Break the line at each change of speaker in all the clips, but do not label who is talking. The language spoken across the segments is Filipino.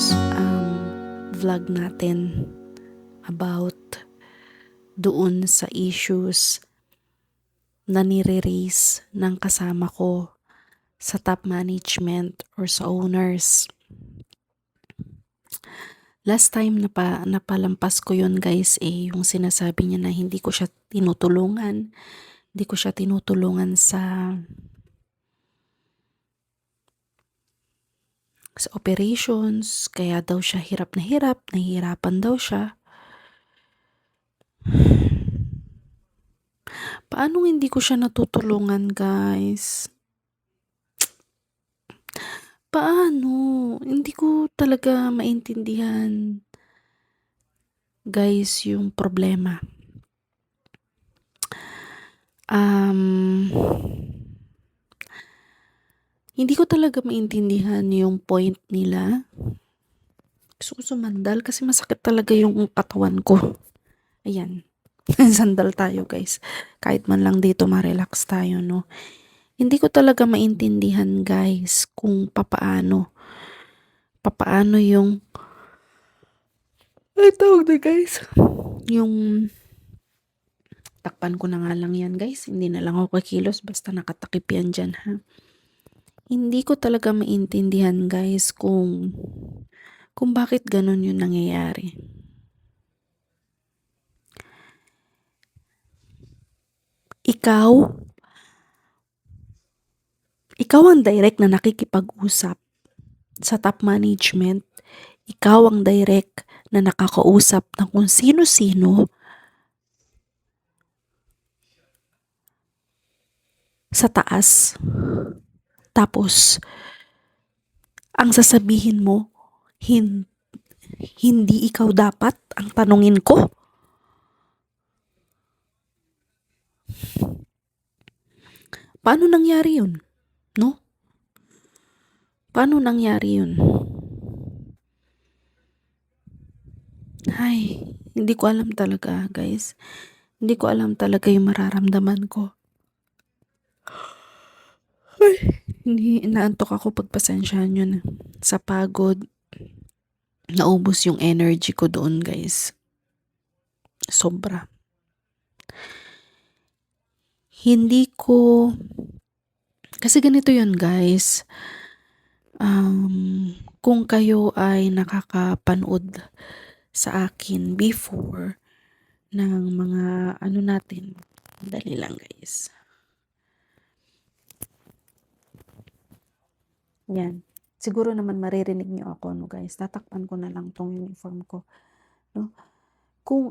previous vlog natin about doon sa issues na nire-raise ng kasama ko sa top management or sa owners. Last time napalampas ko yun guys, yung sinasabi niya na hindi ko siya tinutulungan. Hindi ko siya tinutulungan sa operations, kaya daw siya hirap na hirap, nahihirapan daw siya. Paano hindi ko siya natutulungan guys? Paano? Hindi ko talaga maintindihan guys yung problema. Hindi ko talaga maintindihan yung point nila. Gusto ko sumandal kasi masakit talaga yung katawan ko. Ayan. Sandal tayo guys. Kahit man lang dito ma-relax tayo, no? Hindi ko talaga maintindihan guys kung papaano yung ay tawag na guys. Yung takpan ko na nga lang yan guys. Hindi na lang ako kikilos basta nakatakip yan dyan ha. Hindi ko talaga maintindihan guys kung bakit ganun yung nangyayari. Ikaw ang direct na nakikipag-usap sa top management. Ikaw ang direct na nakakausap ng kung sino-sino sa taas. Tapos, ang sasabihin mo, hindi ikaw dapat ang tanungin ko. Paano nangyari yun? No? Paano nangyari yun? Ay, hindi ko alam talaga guys. Hindi ko alam talaga yung mararamdaman ko. Ay, hindi, naantok ako, pagpasensyahan nyo na. Sa pagod, naubos yung energy ko doon guys. Sobra. Hindi ko, kasi ganito yun guys. Kung kayo ay nakakapanood sa akin before ng mga ano natin, dali lang guys. Yan. Siguro naman maririnig niyo ako, no guys. Tatakpan ko na lang tong uniform ko. No? Kung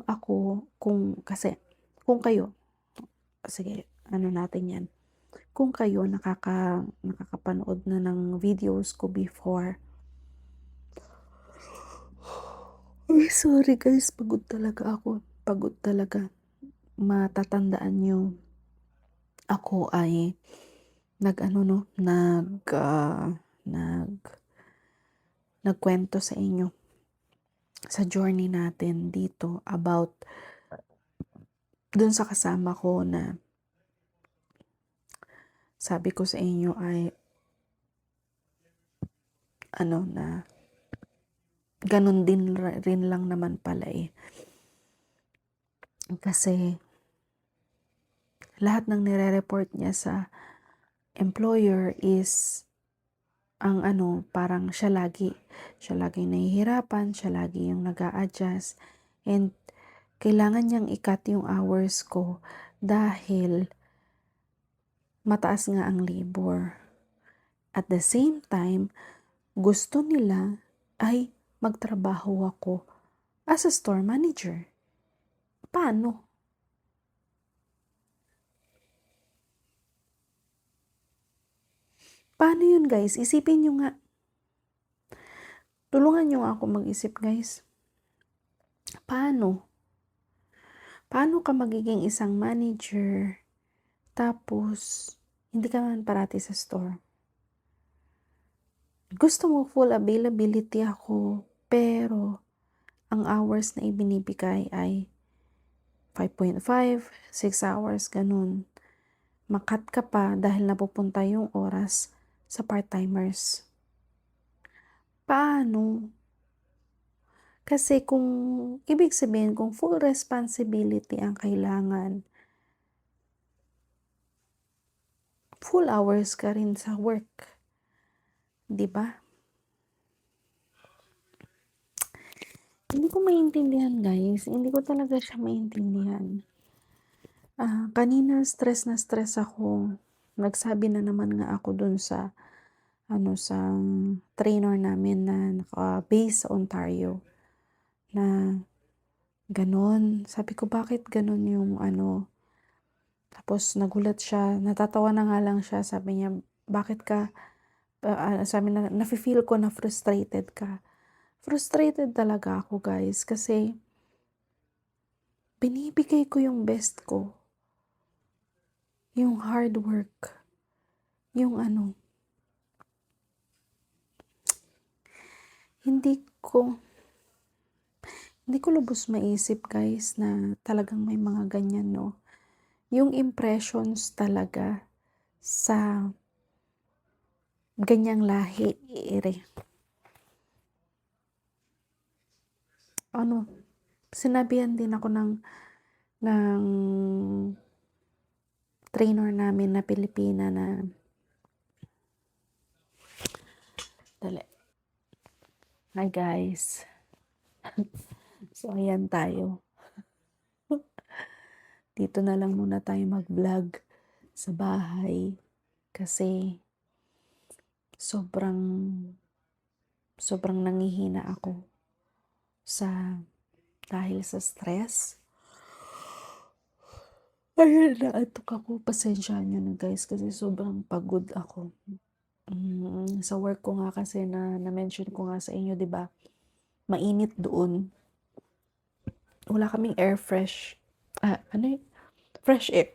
kayo, sige, ano natin yan. Kung kayo nakakapanood na ng videos ko before. Ay, sorry guys, pagod talaga ako. Pagod talaga. Matatandaan nyo, ako ay nagkwento sa inyo sa journey natin dito about dun sa kasama ko na sabi ko sa inyo ay na ganun din rin lang naman pala kasi lahat ng nire-report niya sa employer is ang parang siya lagi nahihirapan, siya lagi yung nag-a-adjust, and kailangan niyang i-cut yung hours ko dahil mataas nga ang labor. At the same time, gusto nila ay magtrabaho ako as a store manager. Paano? Paano yun guys? Isipin nyo nga. Tulungan nyo nga ako mag-isip guys. Paano? Paano ka magiging isang manager tapos hindi ka man parati sa store? Gusto mo full availability ako, pero ang hours na ibinibigay ay 5.5, 6 hours, ganun. Makat ka pa dahil napupunta yung oras sa part-timers. Paano? Kasi kung ibig sabihin kung full responsibility ang kailangan, full hours ka rin sa work, 'di ba? Hindi ko maintindihan guys, hindi ko talaga siya maintindihan. Kanina stress na stress ako. Nagsabi na naman nga ako dun sa sa trainer namin na naka-base sa Ontario na gano'n. Sabi ko, bakit gano'n yung tapos nagulat siya, natatawa na nga lang siya. Sabi niya, bakit ka, sabi na, nafe-feel ko na frustrated ka. Frustrated talaga ako guys kasi binibigay ko yung best ko. Yung hard work. Yung hindi ko lubos maisip guys na talagang may mga ganyan, no? Yung impressions talaga sa ganyang lahi, sinabihan din ako ng trainer namin na Pilipina na, dali. Hi guys. So ayan tayo. Dito na lang muna tayo mag-vlog sa bahay kasi sobrang nangihina ako dahil sa stress. Ayun, naatok ako. Pasensyahan nyo na guys kasi sobrang pagod ako. Sa work ko nga kasi na-mention ko nga sa inyo, 'di ba? Mainit doon. Wala kaming air fresh. Fresh air.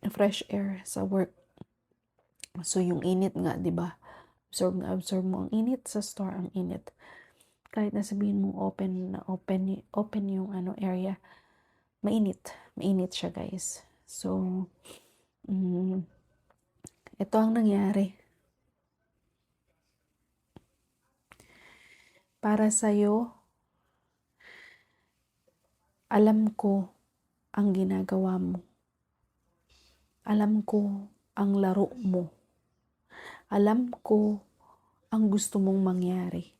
Fresh air sa work. So yung init nga, 'di ba? Absorb mo ang init sa store, ang init. Kahit na sabihin mo open yung area, mainit siya guys. So ito ang nangyari. Para sa'yo, alam ko ang ginagawa mo. Alam ko ang laro mo. Alam ko ang gusto mong mangyari.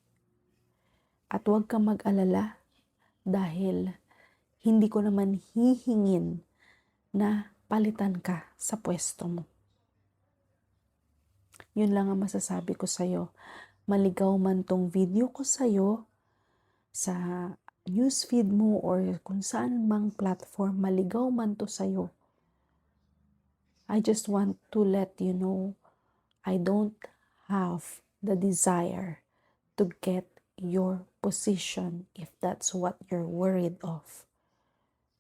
At huwag kang mag-alala dahil hindi ko naman hihingin na palitan ka sa pwesto mo. Yun lang ang masasabi ko sa'yo. Maligaw man tong video ko sa'yo, sa newsfeed mo or kung saan mang platform, maligaw man to sa'yo, I just want to let you know, I don't have the desire to get your position if that's what you're worried of.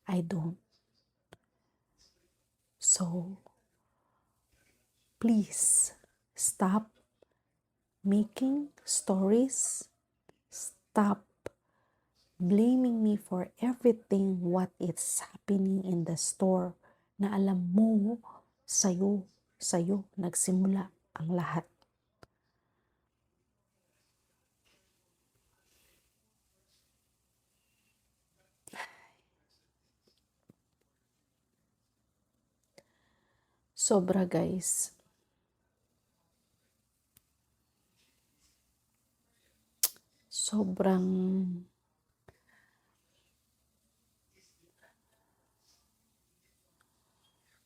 I don't. So, please, stop making stories. Stop blaming me for everything what is happening in the store na alam mo, sa'yo nagsimula ang lahat. Sobra guys. Sobrang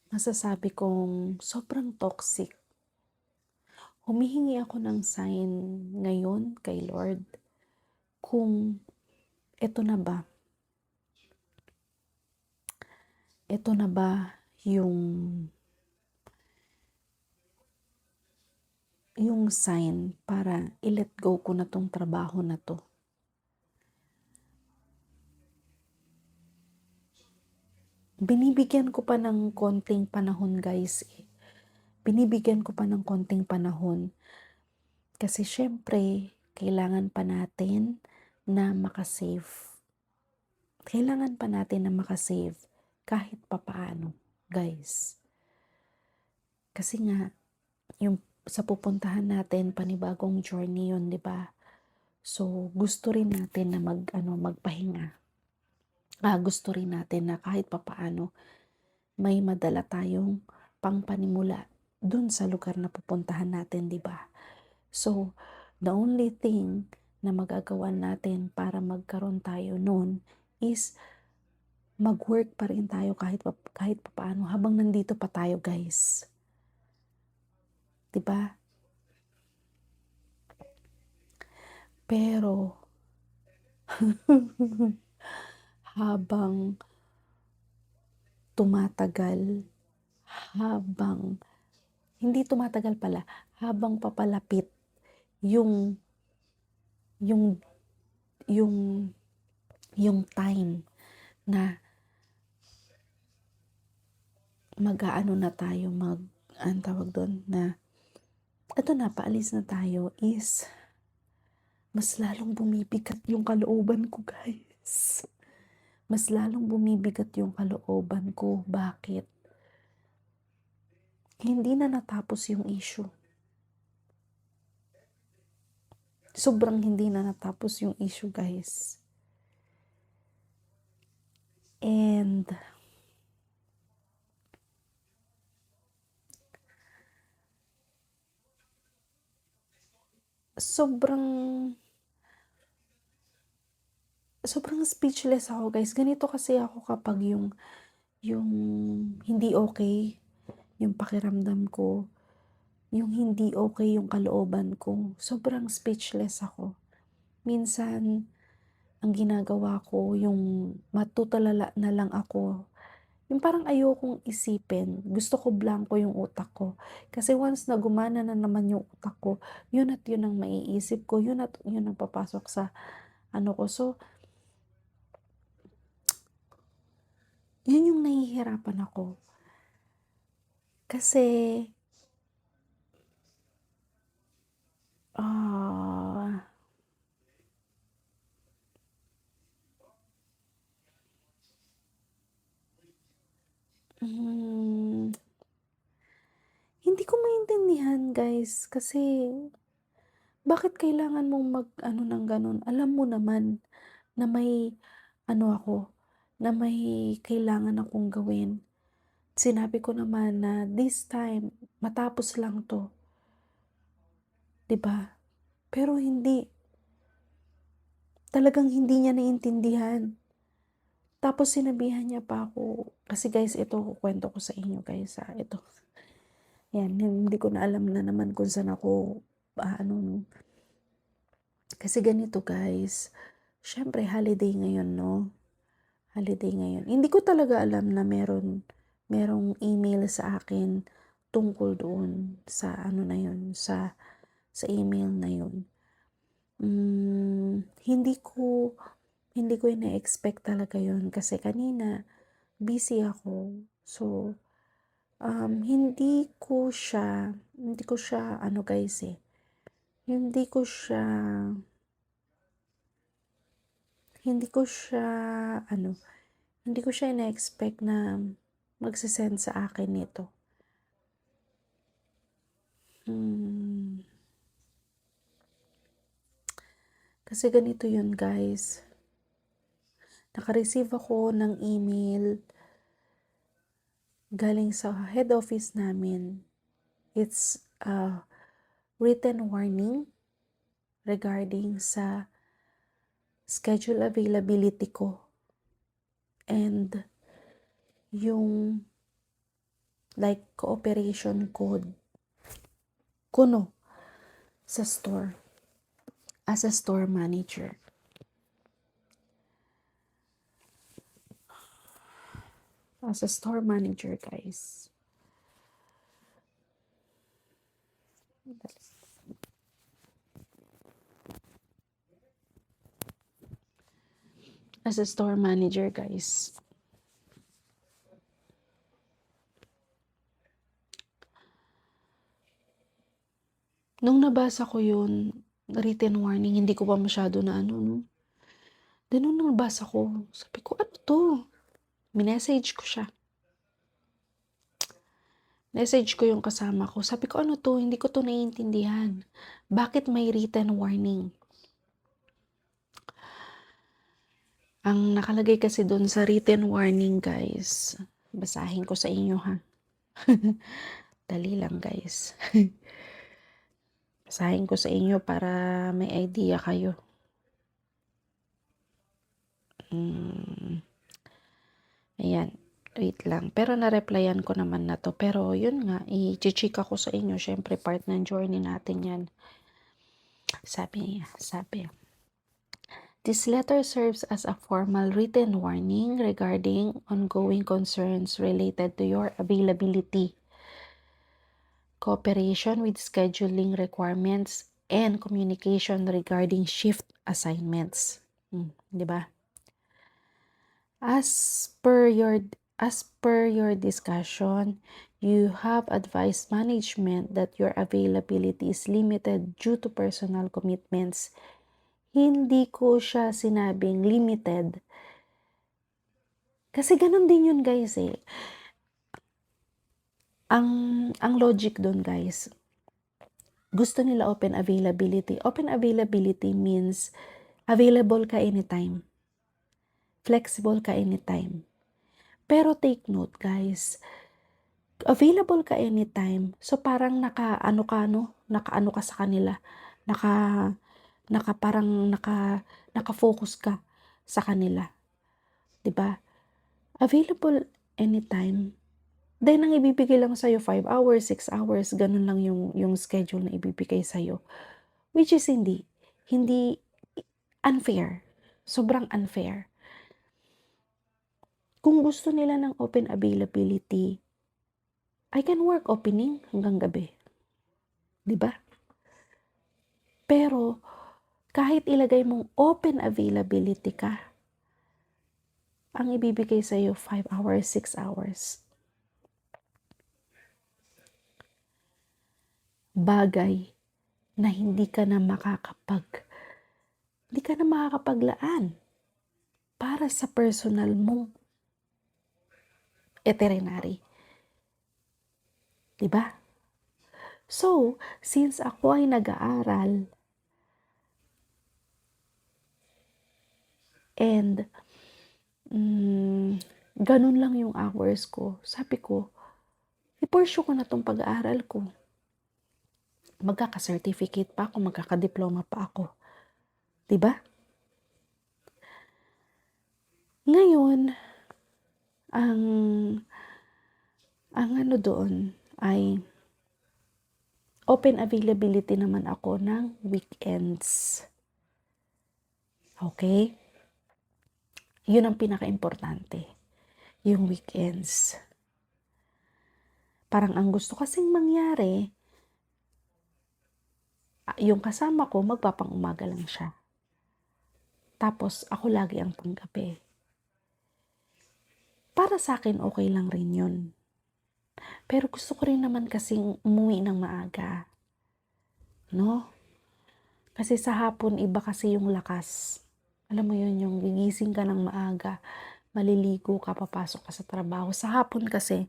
masasabi kong sobrang toxic. Humihingi ako ng sign ngayon kay Lord kung eto na ba yung sign para i-let go ko na tong trabaho na to. Binibigyan ko pa ng konting panahon guys. Binibigyan ko pa ng konting panahon. Kasi syempre, kailangan pa natin na makasave. Kailangan pa natin na makasave kahit papaano, guys. Kasi nga, yung sa pupuntahan natin, panibagong journey yun, di ba? So, gusto rin natin na magpahinga. Gusto rin natin na kahit papaano may madala tayong pangpanimula dun sa lugar na pupuntahan natin, di ba? So, the only thing na magagawa natin para magkaroon tayo nun is mag-work pa rin tayo kahit papaano habang nandito pa tayo, guys. Di ba? Pero habang tumatagal, hindi tumatagal pala, habang papalapit yung yung yung yung time na mag-aano na tayo, ang tawag doon, na eto na, paalis na tayo, is mas lalong bumibigat yung kalooban ko, guys. Mas lalong bumibigat yung kalooban ko. Bakit? Hindi na natapos yung issue. Sobrang hindi na natapos yung issue, guys. And sobrang speechless ako, guys. Ganito kasi ako kapag yung hindi okay yung pakiramdam ko, yung hindi okay yung kalooban ko. Sobrang speechless ako. Minsan, ang ginagawa ko, yung matutulala na lang ako. Yung parang ayokong isipin. Gusto ko blanco yung utak ko. Kasi once na gumana na naman yung utak ko, yun at yun ang maiisip ko. Yun at yun ang papasok sa ano ko. So, yun yung nahihirapan ako. Kasi, hindi ko maintindihan, guys. Kasi, bakit kailangan mong mag-ano ng ganun? Alam mo naman na may na may kailangan akong gawin. Sinabi ko naman na this time, matapos lang to. 'Di ba? Pero hindi. Talagang hindi niya naiintindihan. Tapos sinabihan niya pa ako, kasi guys, ito kukwento ko sa inyo, guys, ito. Yan, hindi ko na alam na naman kung saan ako, kasi ganito, guys. Syempre, holiday ngayon, no? Holiday ngayon. Hindi ko talaga alam na merong email sa akin tungkol doon sa na yun, sa email na yun. Hindi ko ina-expect talaga yun kasi kanina busy ako. So, hindi ko siya guys, hindi ko siya hindi ko siya ina-expect na magsisend sa akin nito. Kasi ganito yun, guys. Naka-receive ako ng email galing sa head office namin. It's a written warning regarding sa schedule availability ko and yung like cooperation code ko sa store as a store manager. As a store manager, guys. As a store manager, guys. Nung nabasa ko yun, written warning, hindi ko pa masyado na no. Then nung nabasa ko, sabi ko, ano to? Minessage ko siya. Message ko yung kasama ko. Sabi ko, ano to? Hindi ko to naiintindihan. Bakit may written warning? Ang nakalagay kasi doon sa written warning, guys, basahin ko sa inyo, ha. Dali lang, guys. Basahin ko sa inyo para may idea kayo. Ayan, wait lang. Pero na-replyan ko naman na to. Pero yun nga, i-check ako sa inyo. Syempre, part ng journey natin yan. Sabi. This letter serves as a formal written warning regarding ongoing concerns related to your availability, cooperation with scheduling requirements, and communication regarding shift assignments. Di ba? As per your discussion, you have advised management that your availability is limited due to personal commitments. Hindi ko siya sinabing limited. Kasi ganun din yun, guys, eh. Ang logic doon, guys, gusto nila open availability. Open availability means available ka anytime. Flexible ka anytime. Pero take note, guys, available ka anytime. So parang nakaano ka sa kanila. Naka-focus ka sa kanila. 'Di ba? Available anytime. Then ang ibibigay lang sa 5 hours, 6 hours, ganun lang yung schedule na ibibigay sa which is hindi unfair. Sobrang unfair. Kung gusto nila ng open availability, I can work opening hanggang gabi. 'Di ba? Pero kahit ilagay mong open availability ka, ang ibibigay sa 5 hours, 6 hours. Bagay na hindi ka na makakapaglaan para sa personal mong itinerary. Diba? So, since ako ay nag-aaral and ganun lang yung hours ko, sabi ko, i-pursue ko na tong pag-aaral ko. Magkaka-certificate pa ako, magkaka-diploma pa ako. Diba? Ngayon, ang ano doon ay open availability naman ako ng weekends. Okay? Yun ang pinaka-importante. Yung weekends. Parang ang gusto kasing mangyari, yung kasama ko, magpapang-umaga lang siya. Tapos, ako lagi ang panggabi. Para sa akin, okay lang rin yun. Pero gusto ko rin naman kasing umuwi ng maaga. No? Kasi sa hapon, iba kasi yung lakas. Alam mo yun, yung gigising ka ng maaga, maliligo ka, papasok ka sa trabaho. Sa hapon kasi,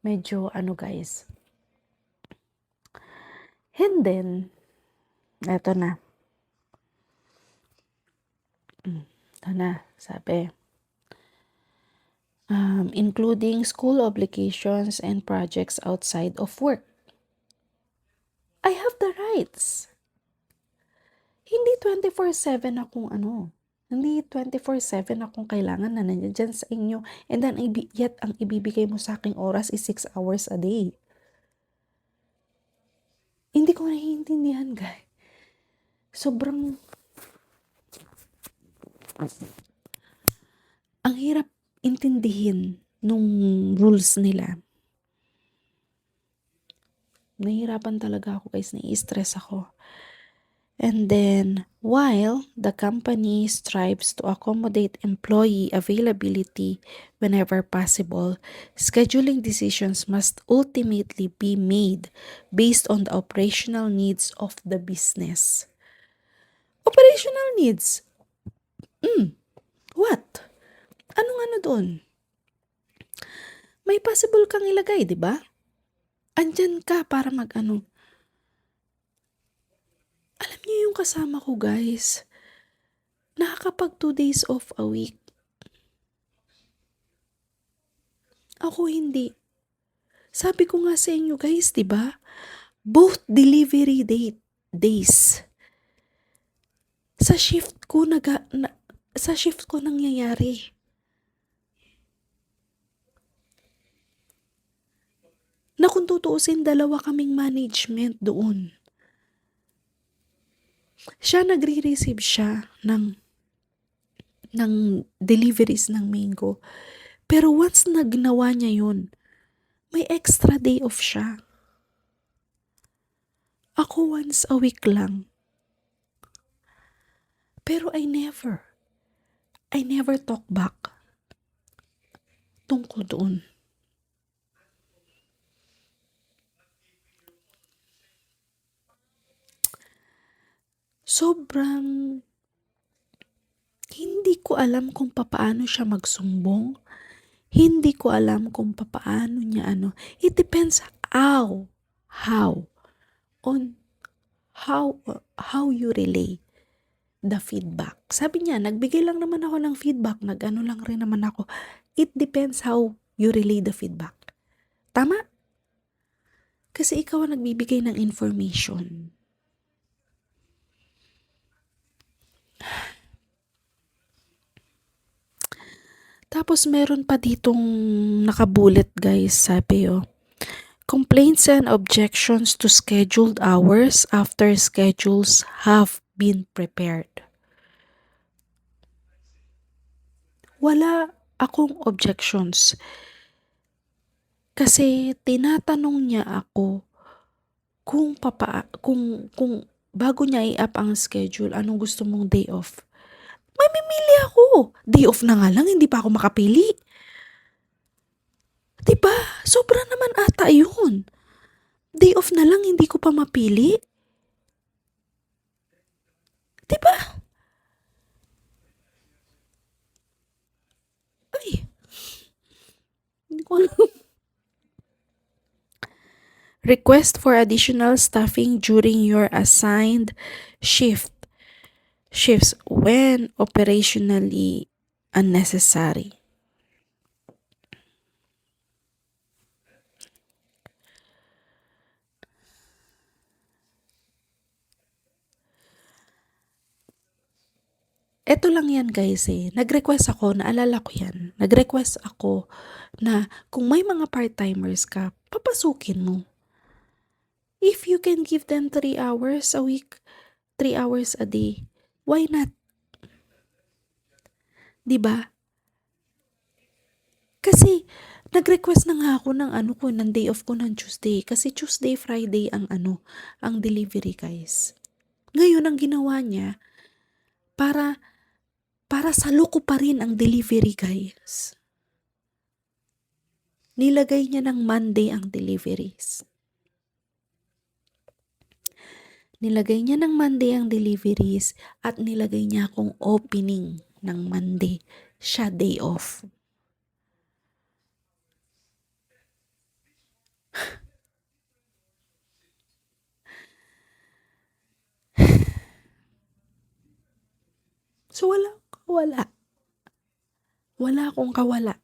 medyo guys. And then, eto na. Ito na, sabi. Including school obligations and projects outside of work. I have the rights. Hindi 24/7 akong Hindi 24/7 akong kailangan na nandiyan sa inyo. And then, yet ang ibibigay mo sa aking oras is 6 hours a day. Hindi ko naiintindihan, guys. Sobrang ang hirap intindihin nung rules nila. Nahihirapan talaga ako, guys. Nai-stress ako. And then, while the company strives to accommodate employee availability whenever possible, scheduling decisions must ultimately be made based on the operational needs of the business. Operational needs? What? Anong doon? May possible kang ilagay, di ba? Andyan ka para Alam niyo yung kasama ko, guys. nakakapag 2 days off a week. Ako hindi. Sabi ko nga sa inyo guys, 'di ba? Both delivery days. Sa shift ko sa shift ko nangyayari. Na kung tutuusin, dalawa kaming management doon. Nagre-receive siya ng deliveries ng Mango. Pero once na ginawa niya yun, may extra day off siya. Ako once a week lang. Pero I never talk back tungkol doon. Sobrang hindi ko alam kung papaano siya magsumbong. Hindi ko alam kung papaano niya It depends how on how you relay the feedback. Sabi niya, nagbigay lang naman ako ng feedback, lang rin naman ako. It depends how you relay the feedback. Tama? Kasi ikaw ang nagbibigay ng information. Tapos meron pa ditong nakabulet guys, sabi complaints and objections to scheduled hours after schedules have been prepared. Wala akong objections. Kasi tinatanong niya ako kung bago niya i-up ang schedule, anong gusto mong day off. Mamimili ako. Day off na nga lang, hindi pa ako makapili. Diba? Sobra naman ata yun. Day off na lang, hindi ko pa mapili. Diba? Ay. Hindi ko alam. Request for additional staffing during your assigned shifts when operationally unnecessary. Eto lang yan guys nag-request ako, naalala ko yan, nag-request ako na kung may mga part-timers ka, papasukin mo. If you can give them 3 hours a week, 3 hours a day, why not? Diba? Kasi nag-request na nga ako ng day off ko ng Tuesday. Kasi Tuesday, Friday ang delivery guys. Ngayon ang ginawa niya, para salo ko pa rin ang delivery guys. Nilagay niya ng Monday ang deliveries. Nilagay niya ng Monday ang deliveries at nilagay niya akong opening ng Monday. Siya day off. So wala akong kawala.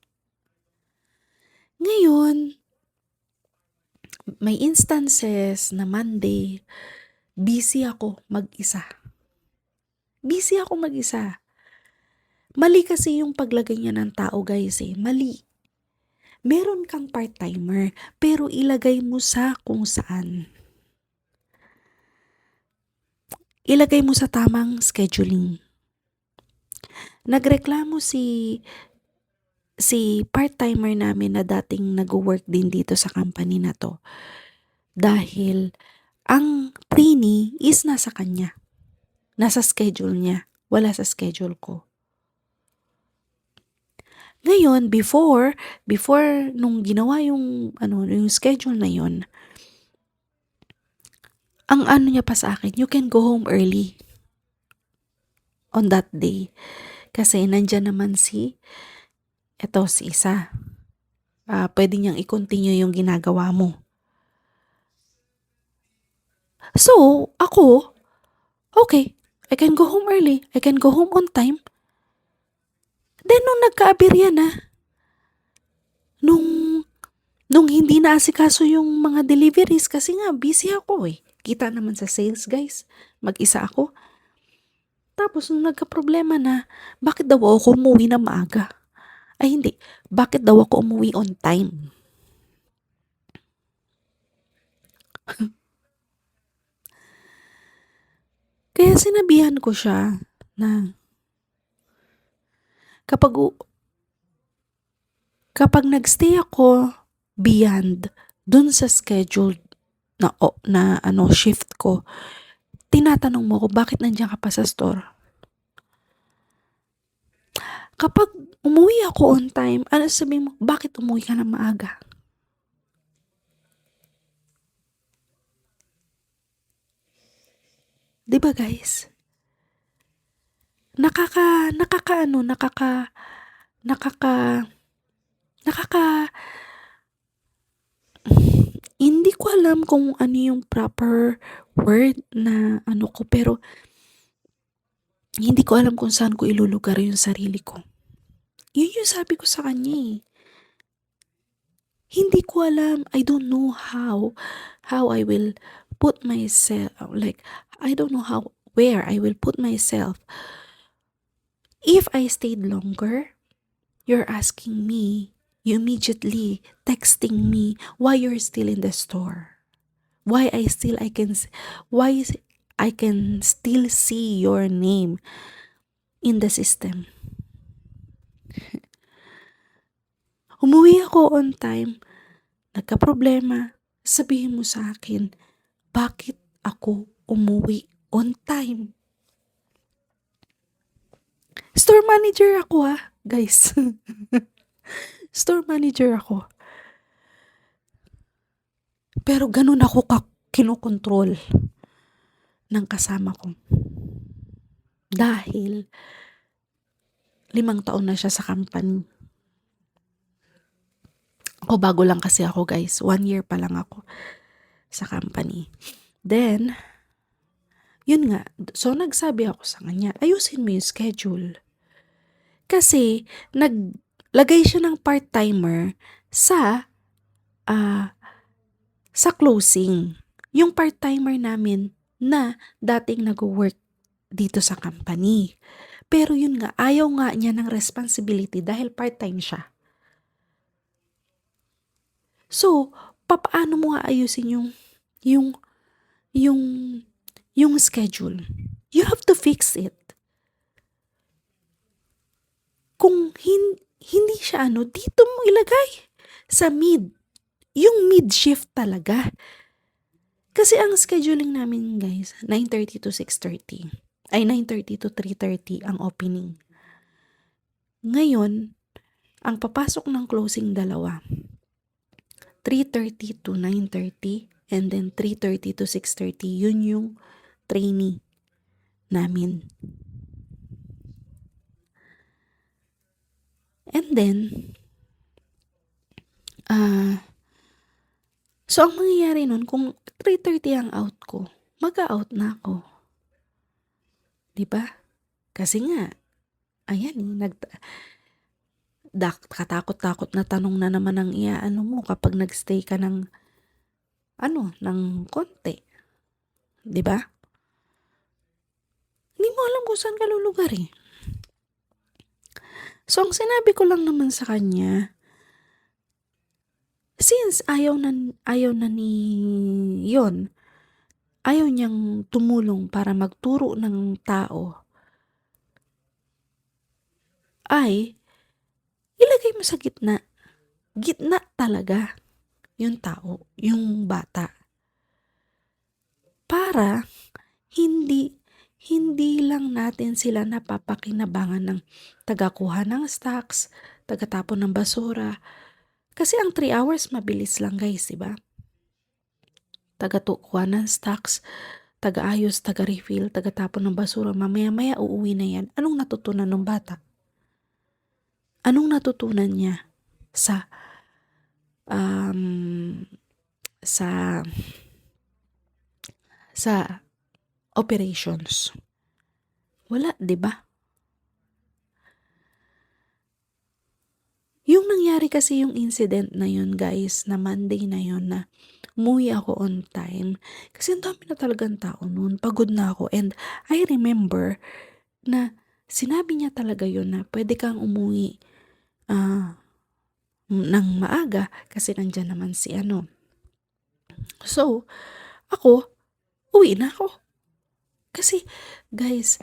Ngayon, may instances na Monday, busy ako mag-isa. Mali kasi yung paglagay niya ng tao guys mali. Meron kang part-timer, pero ilagay mo sa kung saan. Ilagay mo sa tamang scheduling. Nagreklamo si part-timer namin na dating nag-work din dito sa company na to. Dahil ang trainee is nasa kanya. Nasa schedule niya. Wala sa schedule ko. Ngayon, before nung ginawa yung schedule na yun, ang niya pa sa akin, you can go home early on that day. Kasi nandyan naman si isa. Pwede niyang i-continue yung ginagawa mo. So, ako, okay, I can go home early. I can go home on time. Then, nung nagka-aberya na, nung, nung hindi naasikaso yung mga deliveries, kasi nga, busy ako eh. Kita naman sa sales, guys. Mag-isa ako. Tapos, nung nagka-problema na, bakit daw ako umuwi na maaga? Ay, hindi. Bakit daw ako umuwi on time? Kaya sinabihan ko siya na kapag nagstay ako beyond dun sa schedule na shift ko, tinatanong mo ko bakit nandiyan ka pa sa store. Kapag umuwi ako on time, ano sabihin mo, bakit umuwi ka na maaga? Diba guys? nakaka hindi ko alam kung ano yung proper word na ano ko, pero hindi ko alam kung saan ko ilulugar yung sarili ko. Yun yung sabi ko sa kanya eh. Hindi ko alam. I don't know how I will put myself, like, I don't know where I will put myself. If I stayed longer, you're asking me, you immediately texting me why you're still in the store. Why I can still see your name in the system. Umuwi ako on time, nagka-problema, sabihin mo sa akin, bakit ako umuwi on time? Store manager ako guys. Store manager ako. Pero ganun ako kinokontrol ng kasama ko. Dahil 5 taon na siya sa company. Ako bago lang kasi ako guys. 1 year pa lang ako sa company. Then, yun nga. So, nagsabi ako sa kanya, ayusin mo yung schedule. Kasi, naglagay siya ng part-timer sa closing. Yung part-timer namin na dating nag-work dito sa company. Pero yun nga, ayaw nga niya ng responsibility dahil part-time siya. So, paano mo ayusin yung schedule? You have to fix it. Kung hindi siya dito mo ilagay sa mid. Yung mid shift talaga. Kasi ang scheduling namin guys, 9:30 to 6:30. Ay 9:30 to 3:30 ang opening. Ngayon, ang papasok ng closing 2. 3:30 to 9:30 and then 3:30 to 6:30. Yun yung trainee namin. And then, so ang mangyayari nun, kung 3:30 ang out ko, mag-out na ako. Diba? Kasi nga, ayan katakot-takot na tanong na naman ang mo kapag nagstay ka ng konti. Diba? Hindi mo alam kung saan ka lulugar eh. So, ang sinabi ko lang naman sa kanya, since ayaw niyang tumulong para magturo ng tao, ay ilagay mo sa gitna. Gitna talaga yung tao, yung bata. Para hindi lang natin sila napapakinabangan ng tagakuha ng stocks, tagatapon ng basura. Kasi ang 3 hours mabilis lang guys, diba? Tagakuha ng stocks, taga-ayos, taga-refill, tagatapon ng basura. Mamaya-maya uuwi na yan. Anong natutunan ng bata? Anong natutunan niya sa operations? Wala, 'di ba? Yung nangyari kasi yung incident na yun guys, na Monday na yun na umuwi ako on time. Kasi ang dami na talagang tao noon, pagod na ako. And I remember na sinabi niya talaga yun na pwede kang umuwi ng maaga kasi nandyan naman si ano. So, ako, uwi na ako. Kasi, guys,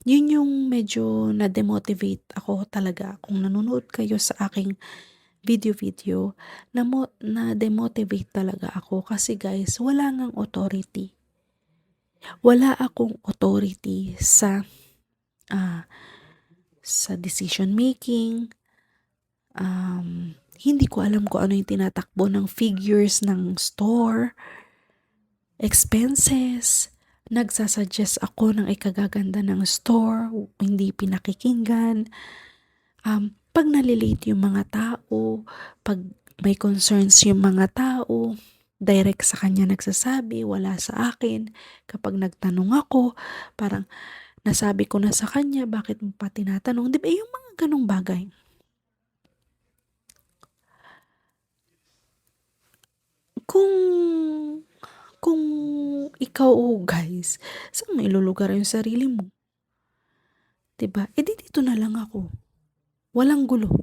yun yung medyo na-demotivate ako talaga. Kung nanonood kayo sa aking video, na-demotivate talaga ako. Kasi guys, wala ngang authority. Wala akong authority sa decision making. Hindi ko alam kung ano yung tinatakbo ng figures ng store, expenses. Nagsasuggest ako ng ikagaganda ng store, hindi pinakikinggan. Pag nalilate yung mga tao, pag may concerns yung mga tao, direct sa kanya nagsasabi, wala sa akin. Kapag nagtanong ako, parang nasabi ko na sa kanya, bakit mo pa tinatanong? Di ba yung mga ganong bagay? Kung ikaw guys, saan mo ilulugar yung sarili mo? Diba? E di dito na lang ako. Walang gulo.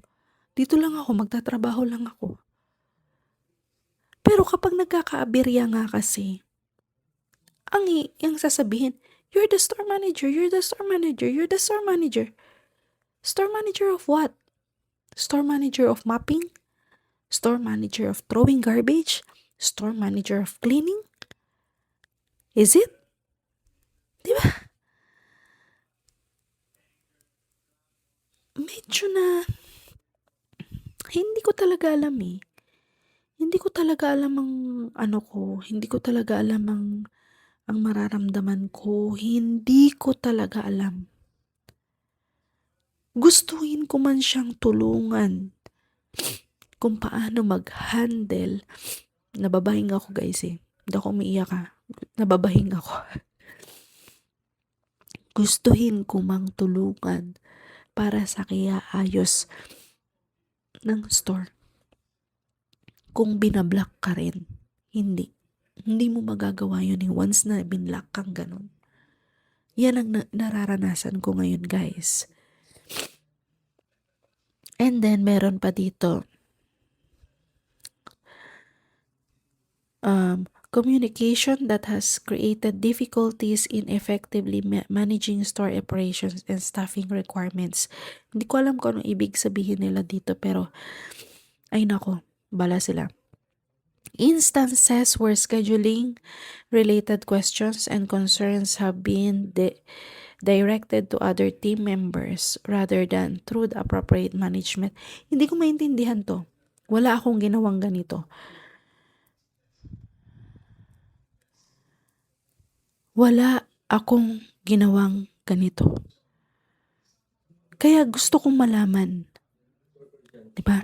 Dito lang ako, magtatrabaho lang ako. Pero kapag nagkakaaberya nga kasi, ang sasabihin, you're the store manager, you're the store manager, you're the store manager. Store manager of what? Store manager of mopping? Store manager of throwing garbage? Store manager of cleaning? Is it? Diba? Medyo na, hindi ko talaga alam eh. Hindi ko talaga alam ang ano ko, hindi ko talaga alam ang mararamdaman ko, hindi ko talaga alam. Gustuhin ko man siyang tulungan kung paano mag-handle. Nababahing ako guys eh. Hindi ako umiiyak Nababahing ako. Gustuhin ko mang tulungan para sa kaayos ng store. Kung binablock ka rin, hindi mo magagawa yun eh once na binlock kang ganun. Yan ang nararanasan ko ngayon guys. And then meron pa dito, communication that has created difficulties in effectively managing store operations and staffing requirements. Hindi ko alam kung anong ibig sabihin nila dito pero ay nako, bala sila. Instances where scheduling related questions and concerns have been directed to other team members rather than through the appropriate management. Hindi ko maintindihan to. Wala akong ginawang ganito. Wala akong ginawang ganito. Kaya gusto kong malaman. Diba?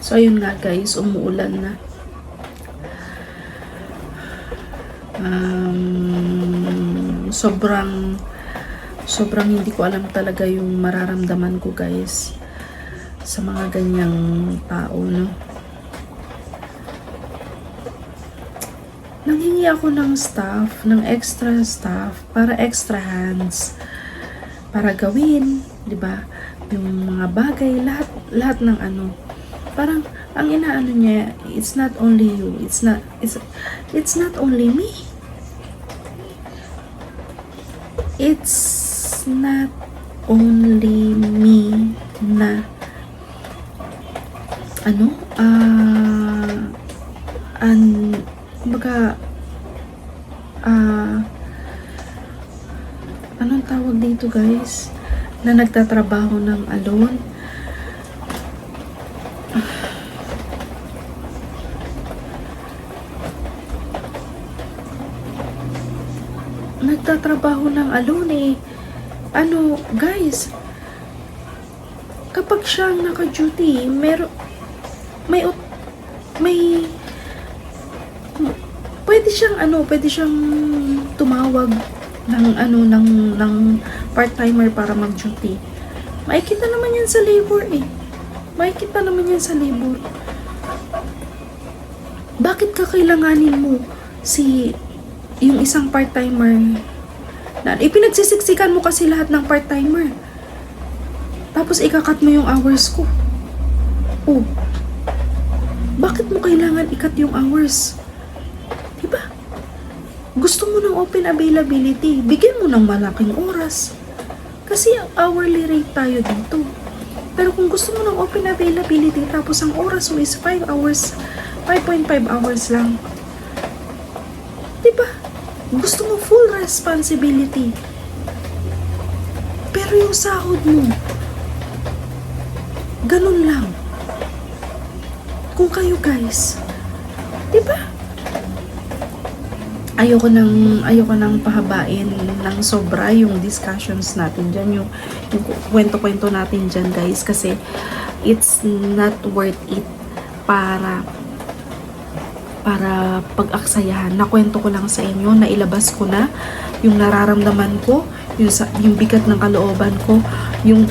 So, ayun nga guys, umuulan na. Sobrang hindi ko alam talaga yung mararamdaman ko guys sa mga ganyang tao, no? Nanghingi ako ng extra staff, para extra hands, para gawin, di ba? Yung mga bagay, lahat ng ano. Parang, ang inaano niya, it's not only you, it's not only me. It's not only me na, kumbaga, anong tawag dito guys, na nagtatrabaho ng alone. Nagtatrabaho ng alone eh. Guys, kapag siyang naka-duty, pwede pwede siyang tumawag ng part-timer para mag-duty. Makikita naman yan sa labor eh. Makikita naman yan sa labor. Bakit kakailanganin mo yung isang part-timer na ipinagsisiksikan mo kasi lahat ng part-timer. Tapos ikakat mo yung hours ko. Oh. Bakit mo kailangan ikat yung hours? Diba? Gusto mo ng open availability, bigyan mo ng malaking oras. Kasi hourly rate tayo dito. Pero kung gusto mo ng open availability, tapos ang oras mo is 5 hours, 5.5 hours lang. Diba? Gusto mo full responsibility. Pero yung sahod mo, ganun lang. Kung kayo guys, diba? Ayoko nang pahabain ng sobra yung discussions natin dyan, yung kwento-kwento natin dyan guys, kasi it's not worth it para pag-aksayahan. Nakwento ko lang sa inyo, nailabas ko na yung nararamdaman ko, yung bigat ng kalooban ko, yung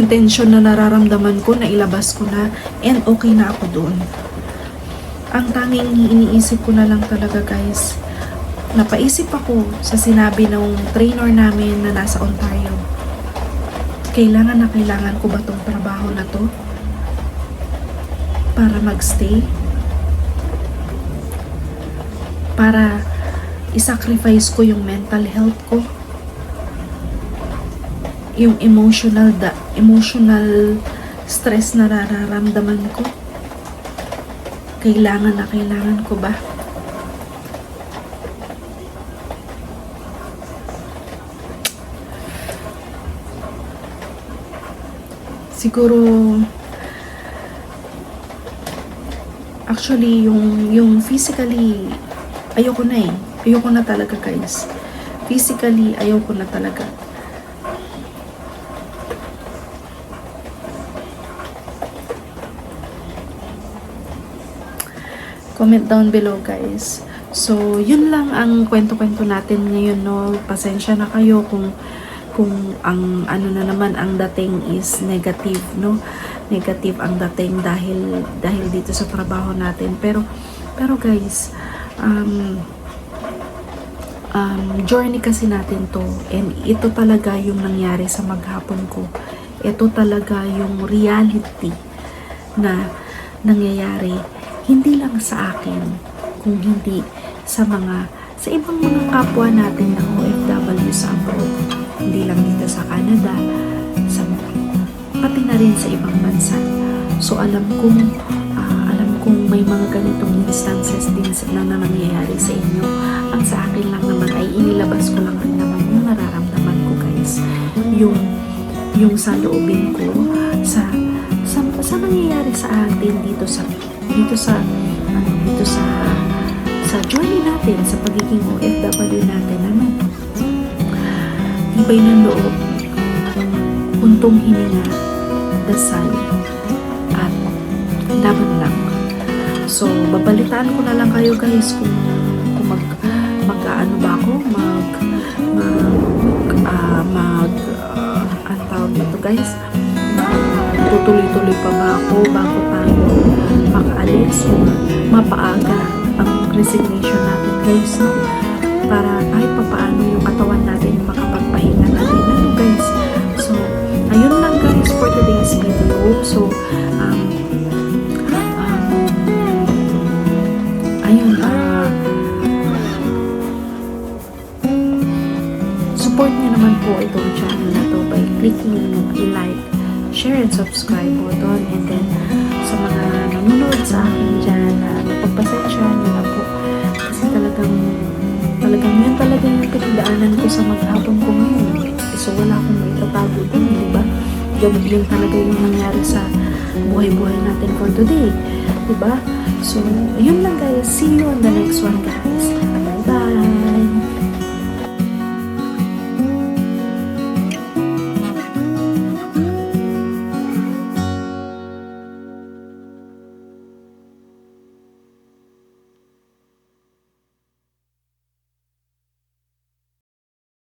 tension na nararamdaman ko, nailabas ko na, and okay na ako doon. Ang tanging iniisip ko na lang talaga guys, napaisip ako sa sinabi ng trainer namin na nasa Ontario. Kailangan ko ba tong trabaho na to para magstay? Para isacrifice ko yung mental health ko, yung emotional stress na nararamdaman ko. Kailangan ko ba? Siguro actually yung physically ayoko na eh. Ayoko na talaga guys. Physically ayoko na talaga. Comment down below guys. So, yun lang ang kwento-kwento natin ngayon, no. Pasensya na kayo kung ang na naman ang dating is negative, no. Negative ang dating dahil dito sa trabaho natin. Pero guys, journey kasi natin to, and ito talaga yung nangyari sa maghapon ko. Ito talaga yung reality na nangyayari, hindi lang sa akin, kung hindi sa ibang mga kapwa natin ng OFW sa abroad. Hindi lang dito sa Canada, pati na rin sa ibang bansa. So alam kong may mga ganitong instances din na nangyayari sa inyo. Ang sa akin lang naman ay inilabas ko lang rin naman yung nararamdaman ko guys. Yung sa loobin ko sa nangyayari sa atin dito sa journey natin, sa pagiging OFW natin, tibay ng loob, puntong hininga, dasal, at laban lang. So, babalitaan ko na lang kayo guys kung mag-ano ba ako, ang tawag dito guys, tutuloy-tuloy pa ba ako bago tayo makaalis o mapaaga ang resignation natin guys, no? Para kahit papaano yung katawan natin makapagpahinga natin, ano guys. So, ayun lang guys for today's video. So, support niyo naman po itong channel na to by clicking yung like, share and subscribe button, and then sa mga nanonood sa akin dyan na magpapasensya nyo na po kasi talagang yun talaga yung pinagdaanan ko sa maghapon ko ngayon. So wala akong maitatago din, diba? Ganun din talaga yung nangyari sa buhay-buhay natin for today, diba? So yun lang guys, see you on the next one guys.